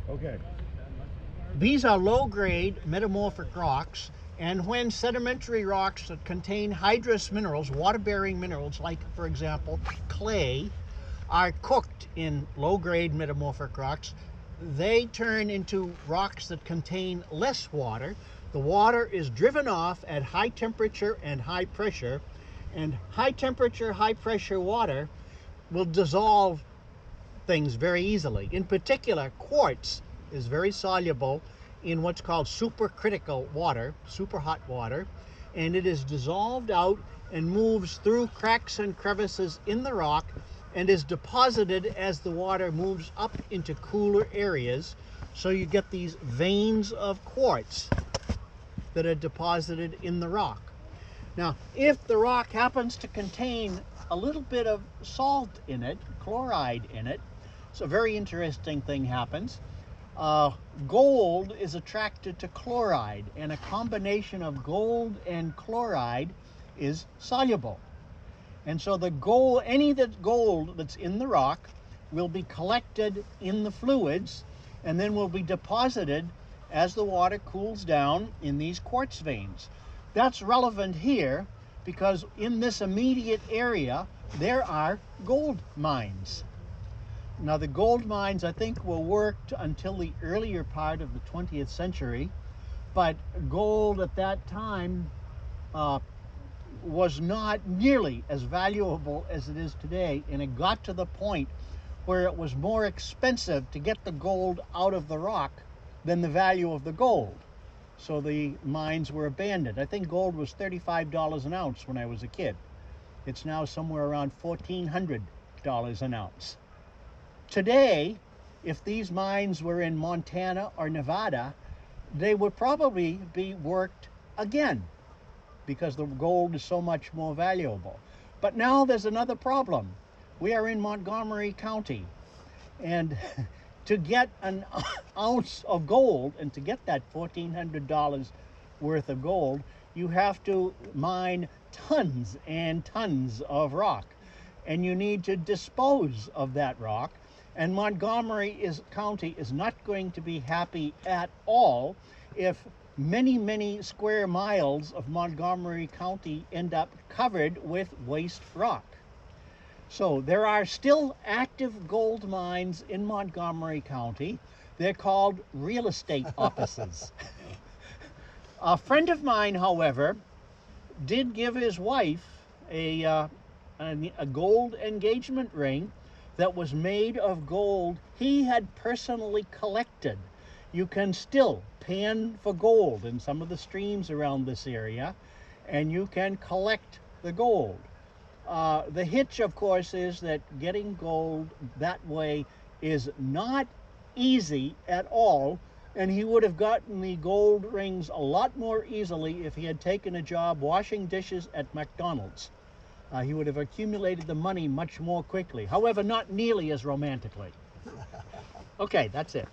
Okay. These are low-grade metamorphic rocks, and when sedimentary rocks that contain hydrous minerals, water-bearing minerals, like, for example, clay, are cooked in low-grade metamorphic rocks, they turn into rocks that contain less water. The water is driven off at high temperature and high pressure, and high temperature, high pressure water will dissolve things very easily. In particular, quartz is very soluble in what's called supercritical water, super hot water, and it is dissolved out and moves through cracks and crevices in the rock and is deposited as the water moves up into cooler areas. So you get these veins of quartz that are deposited in the rock. Now, if the rock happens to contain a little bit of salt in it, chloride in it, so a very interesting thing happens. Gold is attracted to chloride, and a combination of gold and chloride is soluble. And so the gold, gold that's in the rock will be collected in the fluids and then will be deposited as the water cools down in these quartz veins. That's relevant here because in this immediate area there are gold mines. Now the gold mines, I think, were worked until the earlier part of the 20th century, but gold at that time was not nearly as valuable as it is today, and it got to the point where it was more expensive to get the gold out of the rock than the value of the gold. So the mines were abandoned. I think gold was $35 an ounce when I was a kid. It's now somewhere around $1,400 an ounce. Today, if these mines were in Montana or Nevada, they would probably be worked again because the gold is so much more valuable. But now there's another problem. We are in Montgomery County, and to get an ounce of gold and to get that $1,400 worth of gold, you have to mine tons and tons of rock, and you need to dispose of that rock. And Montgomery County is not going to be happy at all if many square miles of Montgomery County end up covered with waste rock. So there are still active gold mines in Montgomery County. They're called real estate offices. A friend of mine, however, did give his wife a gold engagement ring that was made of gold he had personally collected. You can still pan for gold in some of the streams around this area, and you can collect the gold. The hitch, of course, is that getting gold that way is not easy at all, and he would have gotten the gold rings a lot more easily if he had taken a job washing dishes at McDonald's. He would have accumulated the money much more quickly. However, not nearly as romantically. Okay, that's it.